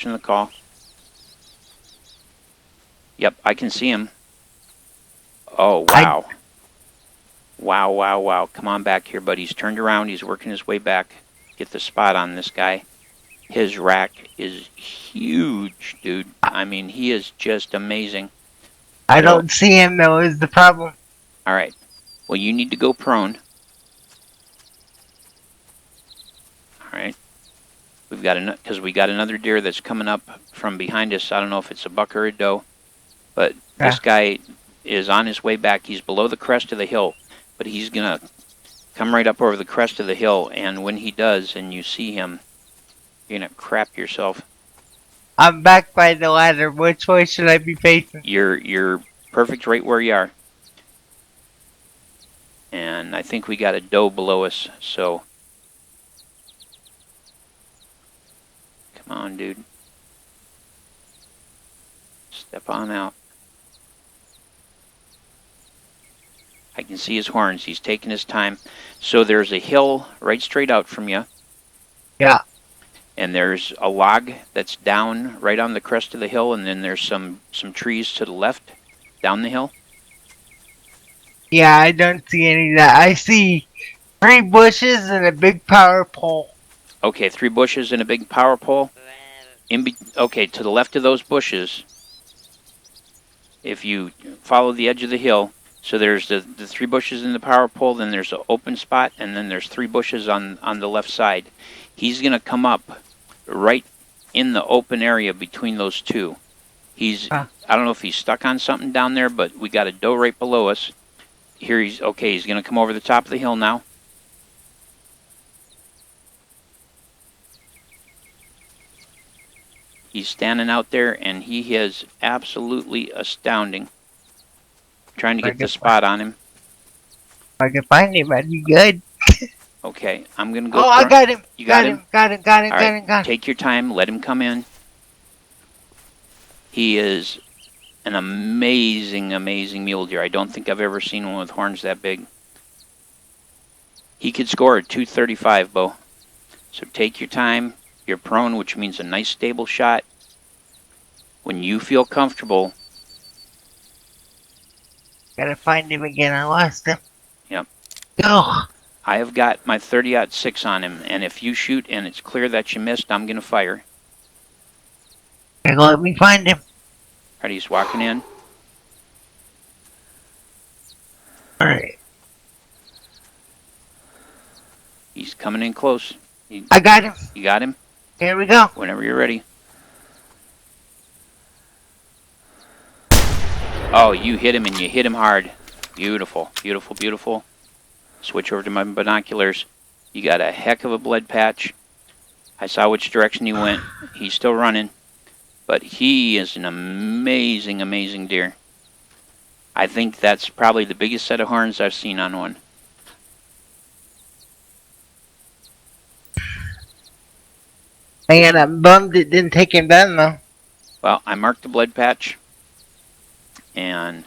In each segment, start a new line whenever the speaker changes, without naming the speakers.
the call. Yep, I can see him. Oh, wow. Wow, wow, wow. Come on back here, buddy. He's turned around. He's working his way back. Get the spot on this guy. His rack is huge, dude. I mean, he is just amazing.
I don't see him, though, is the problem.
All right. Well, you need to go prone. All right. We got another deer that's coming up from behind us. I don't know if it's a buck or a doe, but this guy is on his way back. He's below the crest of the hill, but he's gonna come right up over the crest of the hill. And when he does, and you see him, you're gonna crap yourself.
I'm back by the ladder. Which way should I be facing?
You're perfect right where you are. And I think we got a doe below us, so come on, dude. Step on out. I can see his horns. He's taking his time. So there's a hill right straight out from you.
Yeah.
And there's a log that's down right on the crest of the hill, and then there's some trees to the left down the hill.
Yeah, I don't see any of that. I see 3 bushes and a big power pole.
Okay, 3 bushes and a big power pole. Okay, to the left of those bushes, if you follow the edge of the hill, so there's the 3 bushes in the power pole, then there's an open spot, and then there's 3 bushes on the left side. He's going to come up right in the open area between those two. I don't know if he's stuck on something down there, but we got a doe right below us. Here he's going to come over the top of the hill now. He's standing out there, and he is absolutely astounding. Trying to get the spot on him.
If I can find him, that'd be good.
Okay, I'm going to go.
Oh, I got him.
You got him?
Got him.
Take your time. Let him come in. He is an amazing, amazing mule deer. I don't think I've ever seen one with horns that big. He could score a 235, Beau. So take your time. You're prone, which means a nice stable shot. When you feel comfortable.
Gotta find him again. I lost him.
Yep.
Go.
I have got my 30-06 on him, and if you shoot and it's clear that you missed, I'm going to fire.
Let me find him.
Alright, he's walking in.
Alright.
He's coming in close.
I got him.
You got him?
Here we go.
Whenever you're ready. Oh, you hit him, and you hit him hard. Beautiful, beautiful, beautiful. Switch over to my binoculars. You got a heck of a blood patch. I saw which direction he went. He's still running. But he is an amazing, amazing deer. I think that's probably the biggest set of horns I've seen on one.
Man, I'm bummed it didn't take him down, though.
Well, I marked the blood patch. And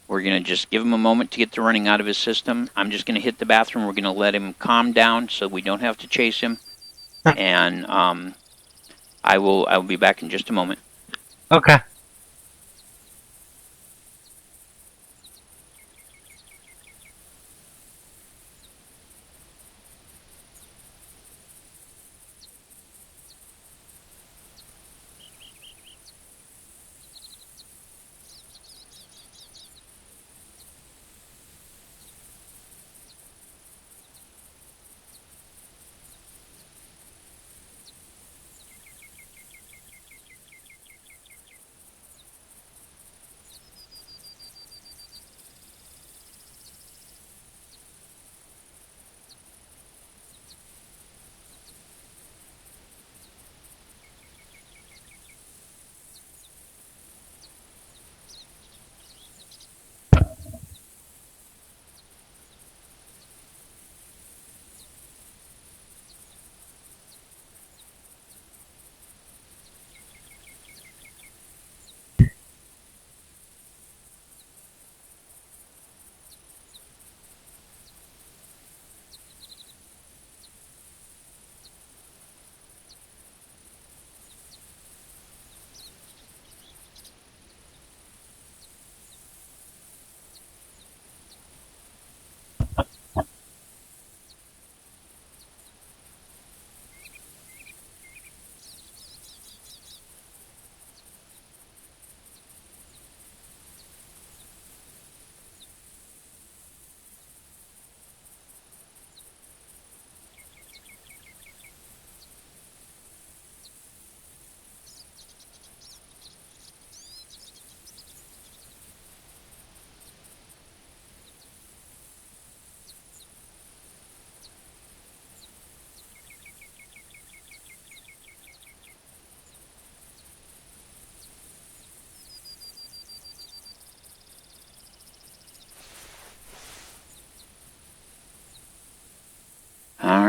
we're going to just give him a moment to get the running out of his system. I'm just going to hit the bathroom. We're going to let him calm down so we don't have to chase him. And I will be back in just a moment.
Okay.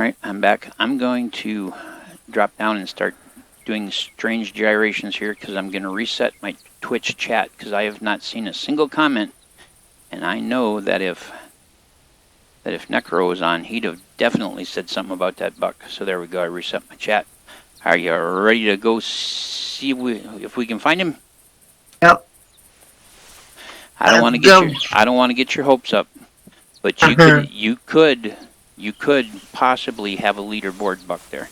right, I'm back. I'm going to drop down and start doing strange gyrations here because I'm going to reset my Twitch chat because I have not seen a single comment, and I know that if Necro was on, he'd have definitely said something about that buck. So there we go. I reset my chat. Are you ready to go see if we can find him?
Yep.
I don't want to get your hopes up, but you could possibly have a leaderboard buck there.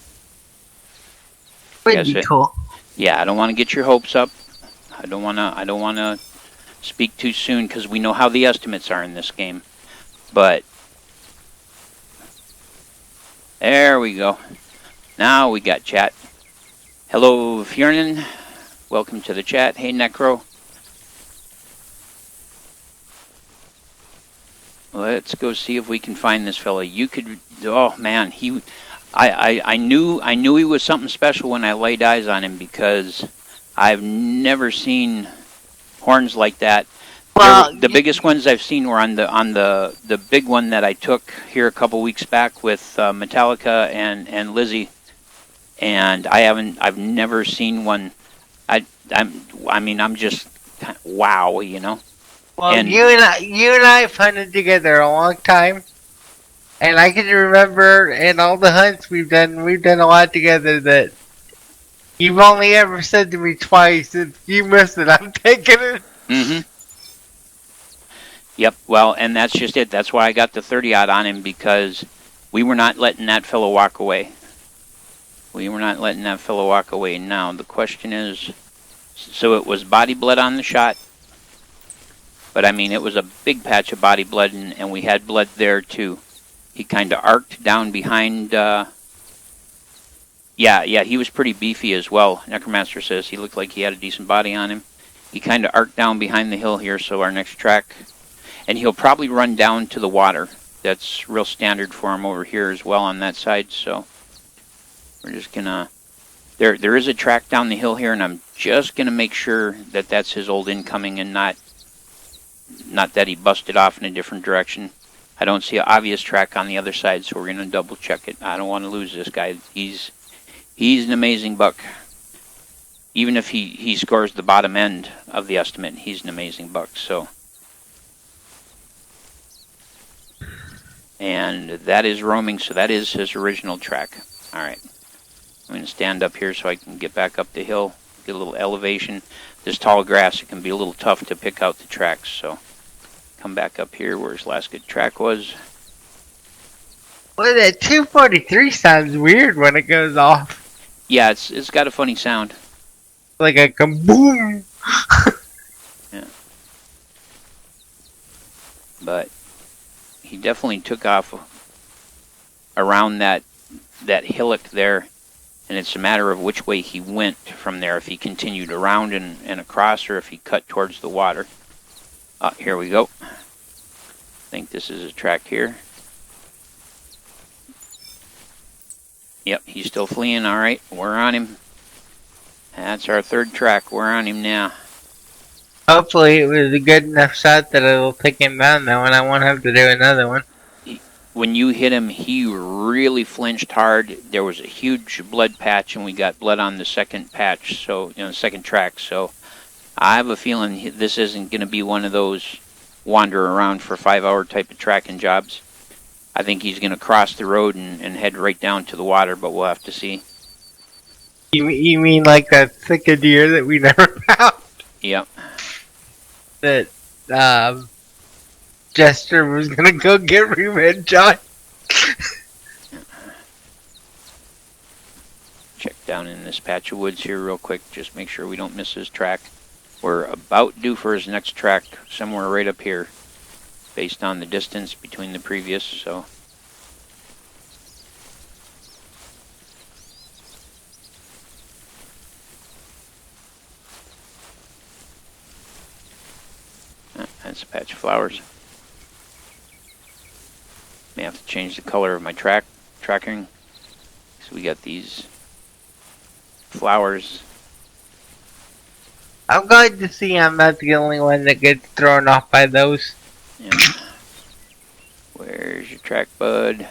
Would be cool.
Yeah, I don't want to get your hopes up. I don't want to speak too soon because we know how the estimates are in this game. But there we go. Now we got chat. Hello, Fjernen. Welcome to the chat. Hey, Necro. Let's go see if we can find this fella. You could. Oh man, I knew he was something special when I laid eyes on him because I've never seen horns like that.
Well,
the biggest ones I've seen were on the big one that I took here a couple weeks back with Metallica and Lizzie, and I've never seen one. I'm just wow, you know.
Well, and you and I have hunted together a long time, and I can remember in all the hunts we've done a lot together that you've only ever said to me twice, if you miss it, I'm taking it.
Mm-hmm. Yep, well, and that's just it. That's why I got the 30-aught on him, because we were not letting that fellow walk away. We were not letting that fellow walk away. Now, the question is, so it was body blood on the shot, but I mean, it was a big patch of body blood, and we had blood there too. He kind of arced down behind, yeah, he was pretty beefy as well. Necromancer says he looked like he had a decent body on him. He kind of arced down behind the hill here, so our next track, and he'll probably run down to the water. That's real standard for him over here as well on that side, so we're just gonna, there is a track down the hill here, and I'm just gonna make sure that that's his old incoming and not that he busted off in a different direction. I don't see an obvious track on the other side, so we're gonna double check it. I don't want to lose this guy. He's an amazing buck. Even if he scores the bottom end of the estimate, he's an amazing buck. So, and that is roaming, so that is his original track. All right, I'm gonna stand up here so I can get back up the hill, get a little elevation. This tall grass, it can be a little tough to pick out the tracks, so come back up here where his last good track was.
Well, that 243 sounds weird when it goes off.
Yeah, it's got a funny sound.
Like a kaboom!
Yeah. But he definitely took off around that hillock there, and it's a matter of which way he went from there, if he continued around and across, or if he cut towards the water. Here we go. I think this is a track here. Yep, he's still fleeing. All right, we're on him. That's our third track. We're on him now.
Hopefully it was a good enough shot that it'll take him down though, and I won't have to do another one.
When you hit him, he really flinched hard. There was a huge blood patch, and we got blood on the second patch, so, you know, the second track. So I have a feeling this isn't going to be one of those wander around for 5-hour type of tracking jobs. I think he's going to cross the road and head right down to the water, but we'll have to see.
You mean like that thick of deer that we never found?
Yep.
That Jester was gonna go get revenge on.
Check down in this patch of woods here real quick, just make sure we don't miss his track. We're about due for his next track, somewhere right up here, based on the distance between the previous, so. That's a patch of flowers. May have to change the color of my tracking. So we got these flowers.
I'm glad to see I'm not the only one that gets thrown off by those.
Yeah. Where's your track, bud?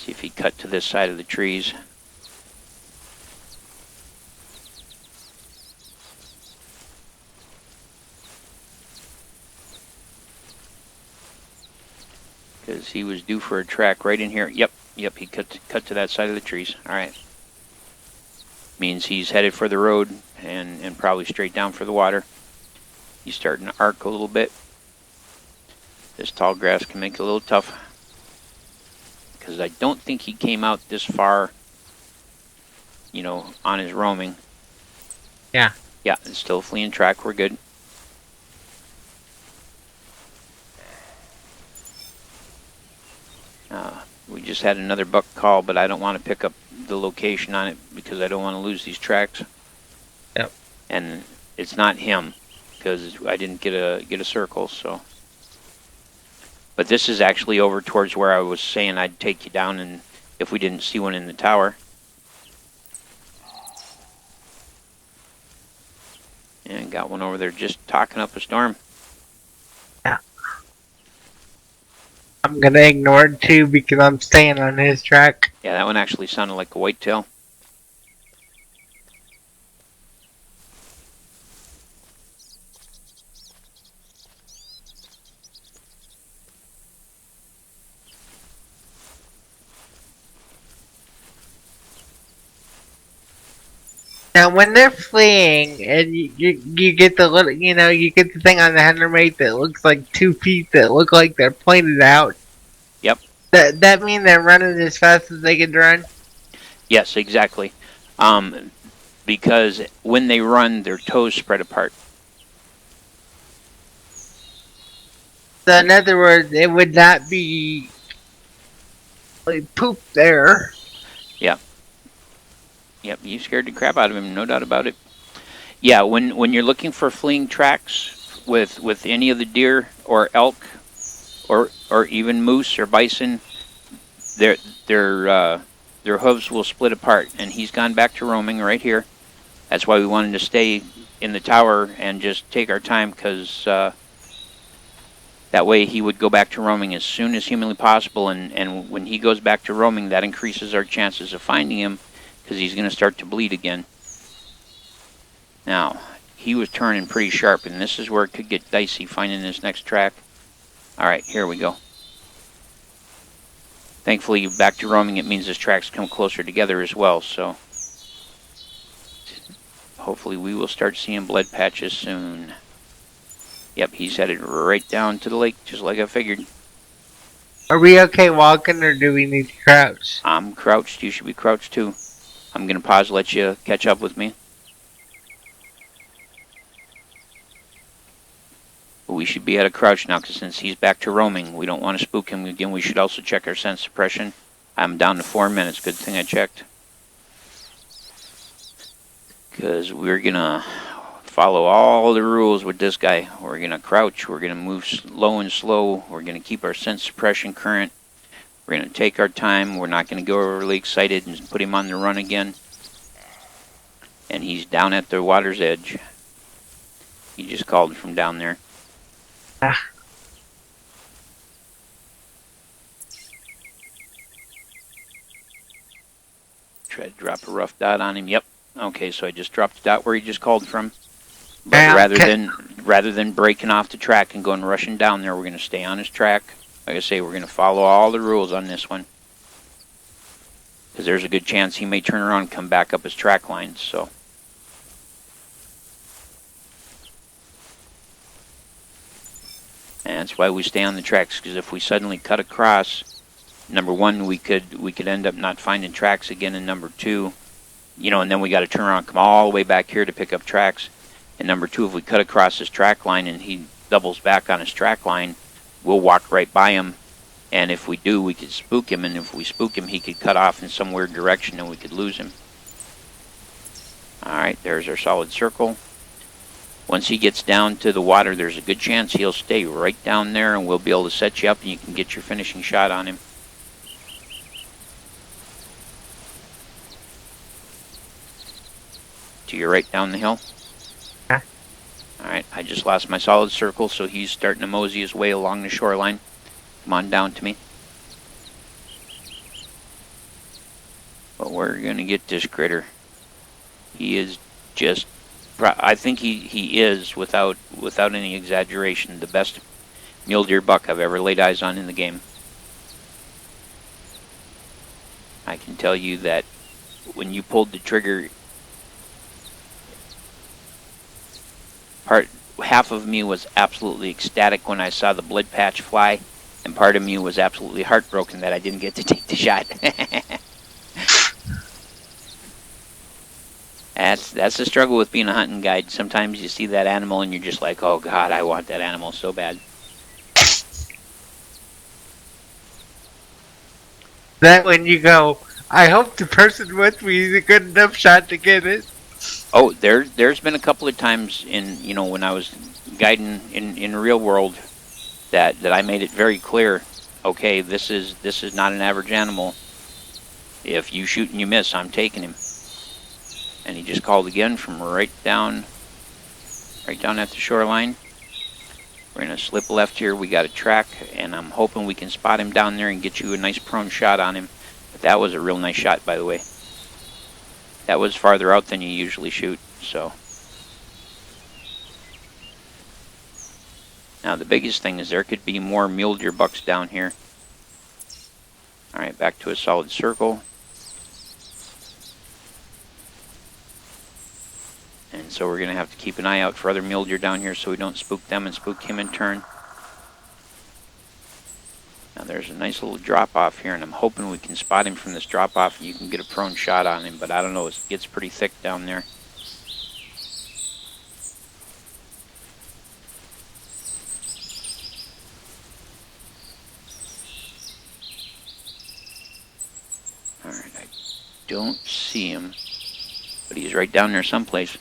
See if he cut to this side of the trees. Because he was due for a track right in here. Yep, he cut to that side of the trees. All right. Means he's headed for the road and probably straight down for the water. He's starting to arc a little bit. This tall grass can make it a little tough. Because I don't think he came out this far, you know, on his roaming.
Yeah.
Yeah, it's still a fleeing track. We're good. We just had another buck call, but I don't want to pick up the location on it because I don't want to lose these tracks.
Yep.
And it's not him because I didn't get a circle, so. But this is actually over towards where I was saying I'd take you down, and if we didn't see one in the tower. And got one over there just talking up a storm.
Yeah. I'm gonna ignore it too because I'm staying on his track.
Yeah, that one actually sounded like a whitetail.
Now, when they're fleeing and you get the little, you get the thing on the hunter mate that looks like 2 feet that look like they're pointed out.
Yep.
That mean they're running as fast as they can run?
Yes, exactly. Because when they run, their toes spread apart.
So in other words, it would not be like poop there.
Yep, you scared the crap out of him, no doubt about it. Yeah, when you're looking for fleeing tracks with any of the deer or elk or even moose or bison, their hooves will split apart, and he's gone back to roaming right here. That's why we wanted to stay in the tower and just take our time, because that way he would go back to roaming as soon as humanly possible, and when he goes back to roaming, that increases our chances of finding him, because he's going to start to bleed again. Now, he was turning pretty sharp, and this is where it could get dicey finding this next track. All right, here we go. Thankfully, back to roaming, it means his tracks come closer together as well, so hopefully we will start seeing blood patches soon. Yep, he's headed right down to the lake, just like I figured.
Are we okay walking, or do we need to crouch?
I'm crouched. You should be crouched too. I'm going to pause, let you catch up with me. We should be at a crouch now, because since he's back to roaming, we don't want to spook him again. We should also check our scent suppression. I'm down to 4 minutes. Good thing I checked. Because we're going to follow all the rules with this guy. We're going to crouch. We're going to move slow and slow. We're going to keep our scent suppression current. We're going to take our time. We're not going to go overly excited and put him on the run again. And he's down at the water's edge. He just called from down there. Try to drop a rough dot on him. Yep. Okay, so I just dropped the dot where he just called from. But rather than breaking off the track and going rushing down there, we're going to stay on his track. Like I say, we're going to follow all the rules on this one. Because there's a good chance he may turn around and come back up his track lines, so. And that's why we stay on the tracks, because if we suddenly cut across, number one, we could end up not finding tracks again, and number two, and then we got to turn around and come all the way back here to pick up tracks. And number two, if we cut across his track line and he doubles back on his track line, we'll walk right by him. And if we do, we could spook him, and if we spook him, he could cut off in some weird direction and we could lose him. Alright, there's our solid circle. Once he gets down to the water, there's a good chance he'll stay right down there, and we'll be able to set you up and you can get your finishing shot on him. To your right down the hill. Alright, I just lost my solid circle, so he's starting to mosey his way along the shoreline. Come on down to me. we're gonna get this critter. He is just, I think he is, without any exaggeration, the best mule deer buck I've ever laid eyes on in the game. I can tell you that when you pulled the trigger, half of me was absolutely ecstatic when I saw the blood patch fly, and part of me was absolutely heartbroken that I didn't get to take the shot. That's the struggle with being a hunting guide. Sometimes you see that animal and you're just like, oh God, I want that animal so bad.
That when you go, I hope the person with me is a good enough shot to get it.
Oh, there's been a couple of times in, when I was guiding in real world that I made it very clear, okay, this is not an average animal. If you shoot and you miss, I'm taking him. And he just called again from right down at the shoreline. We're gonna slip left here. We got a track, and I'm hoping we can spot him down there and get you a nice prone shot on him. But that was a real nice shot, by the way. That was farther out than you usually shoot, so. Now the biggest thing is there could be more mule deer bucks down here. All right, back to a solid circle. And so we're going to have to keep an eye out for other mule deer down here so we don't spook them and spook him in turn. Now there's a nice little drop off here, and I'm hoping we can spot him from this drop off and you can get a prone shot on him, but I don't know, it gets pretty thick down there. Alright, I don't see him, but he's right down there someplace.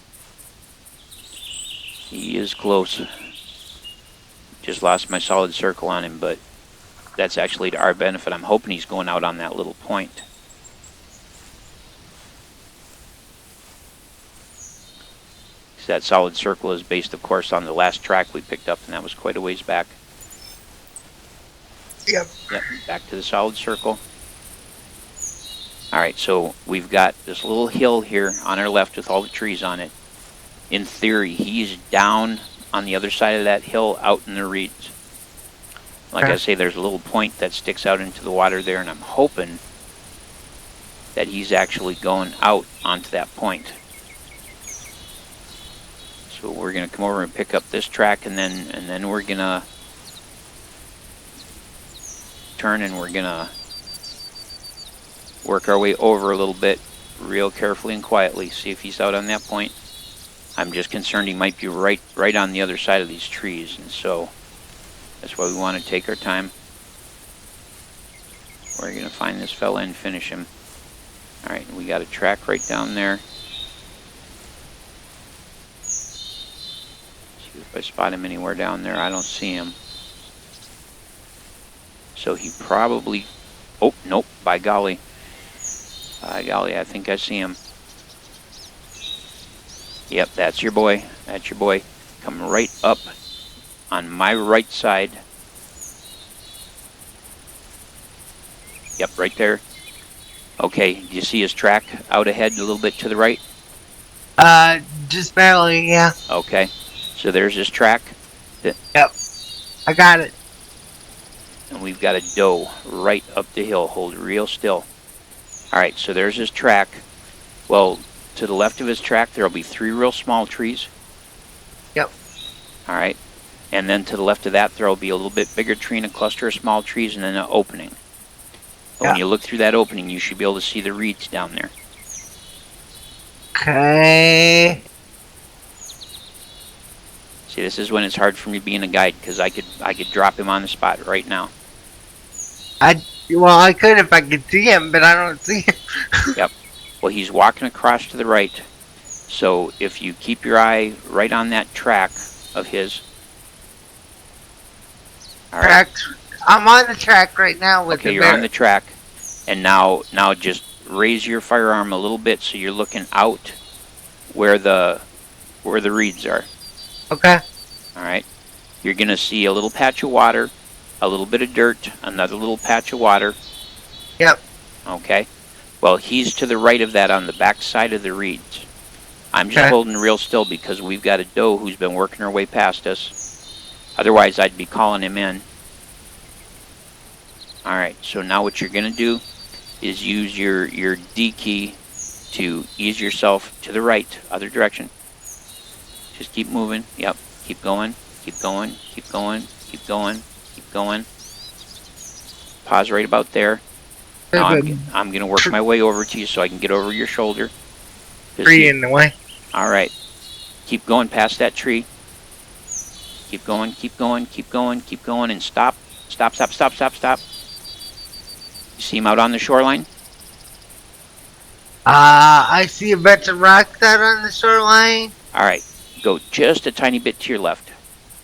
He is close. Just lost my solid circle on him, but that's actually to our benefit. I'm hoping he's going out on that little point. So that solid circle is based, of course, on the last track we picked up, and that was quite a ways back.
Yep.
Yep, back to the solid circle. Alright, so we've got this little hill here on our left with all the trees on it. In theory, he's down on the other side of that hill out in the reeds. Like I say, there's a little point that sticks out into the water there, and I'm hoping that he's actually going out onto that point. So we're going to come over and pick up this track, and then we're going to turn and we're going to work our way over a little bit, real carefully and quietly, see if he's out on that point. I'm just concerned he might be right on the other side of these trees, and so that's why we want to take our time. We're going to find this fella and finish him. Alright, we got a track right down there. See if I spot him anywhere down there. I don't see him. So he probably... Oh, nope, by golly. By golly, I think I see him. Yep, that's your boy. That's your boy. Come right up on my right side. Yep, right there. Okay, do you see his track out ahead a little bit to the right?
Just barely, yeah.
Okay, so there's his track.
Yep, I got it.
And we've got a doe right up the hill. Hold real still. Alright, so there's his track. Well, to the left of his track, there'll be 3 real small trees.
Yep.
Alright. And then to the left of that, there'll be a little bit bigger tree and a cluster of small trees and then an opening. But when you look through that opening, you should be able to see the reeds down there.
Okay.
See, this is when it's hard for me being a guide, because I could drop him on the spot right now.
Well, I could if I could see him, but I don't see him.
Yep. Well, he's walking across to the right. So if you keep your eye right on that track of his. All right.
I'm on the track right now with
okay, you're on the track. And now just raise your firearm a little bit so you're looking out where the reeds are.
Okay.
All right. You're going to see a little patch of water, a little bit of dirt, another little patch of water.
Yep.
Okay. Well, he's to the right of that on the back side of the reeds. I'm just
Okay.
holding real still because we've got a doe who's been working her way past us. Otherwise, I'd be calling him in. All right, so now what you're going to do is use your D key to ease yourself to the right, other direction. Just keep moving. Yep, keep going, keep going, keep going, keep going, keep going. Pause right about there. Now I'm going to work my way over to you so I can get over your shoulder.
Tree in the way.
All right, keep going past that tree. Keep going, keep going, keep going, keep going, and stop. Stop, stop, stop, stop, stop. You see him out on the shoreline?
I see a bunch of rocks out on the shoreline.
All right, go just a tiny bit to your left.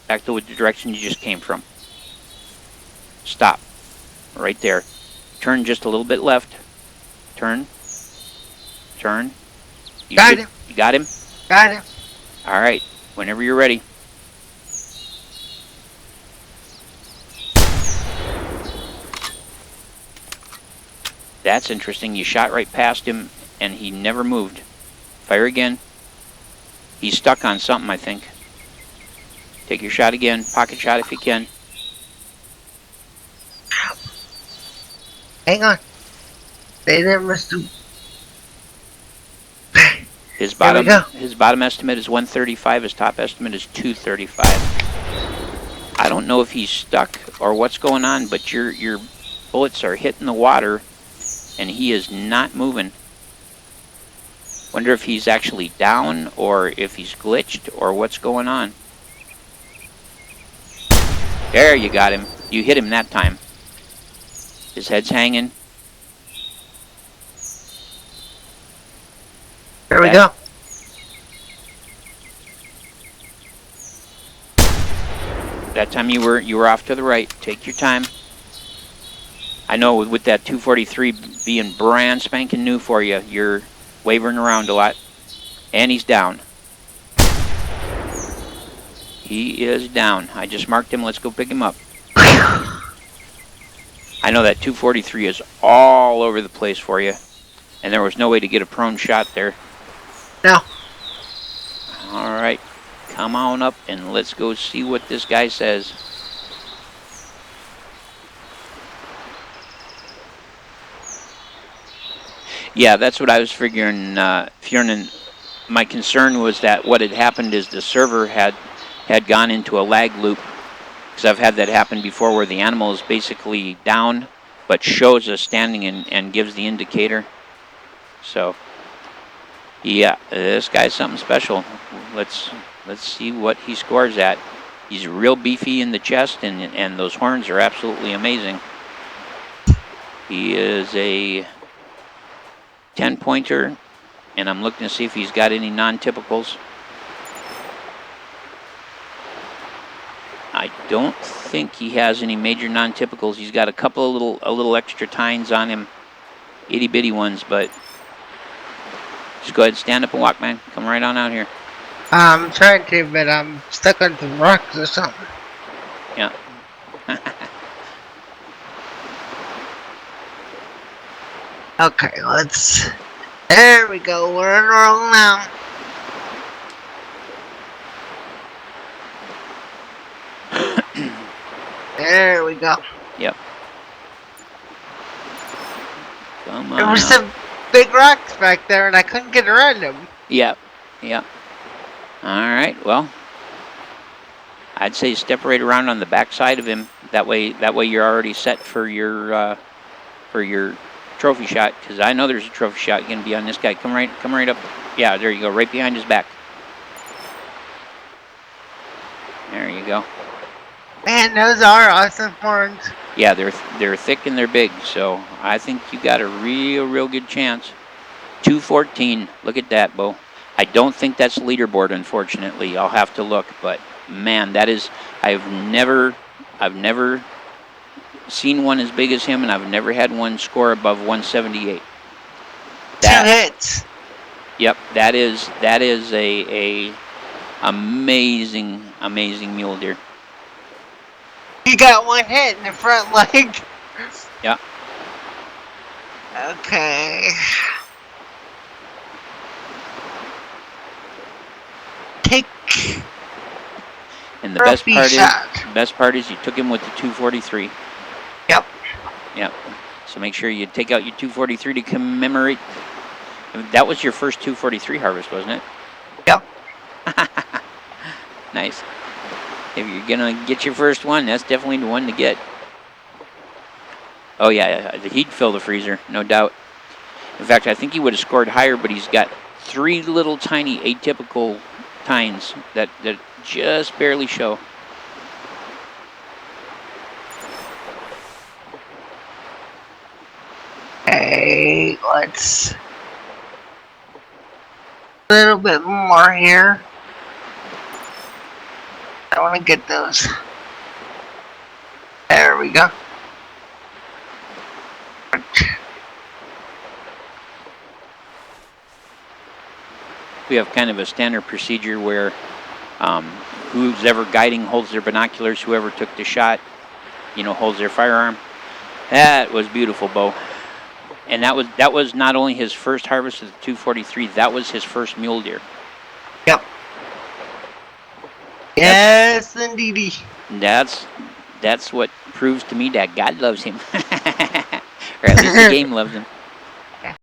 Back to the direction you just came from. Stop. Right there. Turn just a little bit left. Turn. Turn.
Got him.
You got him?
Got him.
All right, whenever you're ready. That's interesting. You shot right past him, and he never moved. Fire again. He's stuck on something, I think. Take your shot again. Pocket shot if you can.
Hang on. Stay there, Mr.
His bottom estimate is 135. His top estimate is 235. I don't know if he's stuck or what's going on, but your bullets are hitting the water, and he is not moving. Wonder if he's actually down or if he's glitched or what's going on. There, you got him. You hit him that time. His head's hanging.
There we go.
That time you were off to the right. Take your time. I know with that 243 being brand spanking new for you, you're wavering around a lot. And he's down. He is down. I just marked him. Let's go pick him up. I know that 243 is all over the place for you. And there was no way to get a prone shot there.
No.
All right. Come on up and let's go see what this guy says. Yeah, that's what I was figuring, Fjernen. My concern was that what had happened is the server had gone into a lag loop, because I've had that happen before where the animal is basically down but shows us standing and gives the indicator. So, yeah, this guy's something special. Let's see what he scores at. He's real beefy in the chest, and those horns are absolutely amazing. He is a 10-pointer, and I'm looking to see if he's got any non-typicals. I don't think he has any major non-typicals. He's got a couple of little extra tines on him, itty bitty ones, but just go ahead, stand up and walk, man. Come right on out here.
I'm trying to, but I'm stuck on some rocks or something.
Yeah.
Okay, let's. There we go. We're on a roll now. There we go.
Yep. Come on.
There were some big rocks back there, and I couldn't get around them.
Yep. Yep. All right. Well, I'd say step right around on the back side of him. That way you're already set for your trophy shot. Because I know there's a trophy shot going to be on this guy. Come right up. Yeah, there you go. Right behind his back. There you go.
Man, those are awesome horns.
Yeah, they're thick and they're big, so I think you got a real good chance. 214. Look at that, Beau. I don't think that's leaderboard, unfortunately. I'll have to look, but man, that is. I've never seen one as big as him, and I've never had one score above 178.
Two hits.
Yep, that is a amazing mule deer.
He got one hit in the front leg.
Yeah.
Okay. Take
And the
trophy shot.
best part is you took him with the 243.
Yep.
Yep. So make sure you take out your 243 to commemorate. That was your first 243 harvest, wasn't it?
Yep.
Nice. If you're gonna get your first one, that's definitely the one to get. Oh yeah, he'd fill the freezer, no doubt. In fact, I think he would have scored higher, but he's got 3 little tiny atypical tines that just barely show.
Hey, let's a little bit more here. I want to get those. There we go.
We have kind of a standard procedure where who's ever guiding holds their binoculars, whoever took the shot, holds their firearm. That was beautiful, Beau. And that was not only his first harvest of the 243, that was his first mule deer.
Yep. Yes, indeedy.
That's what proves to me that God loves him, or at least the game loves him.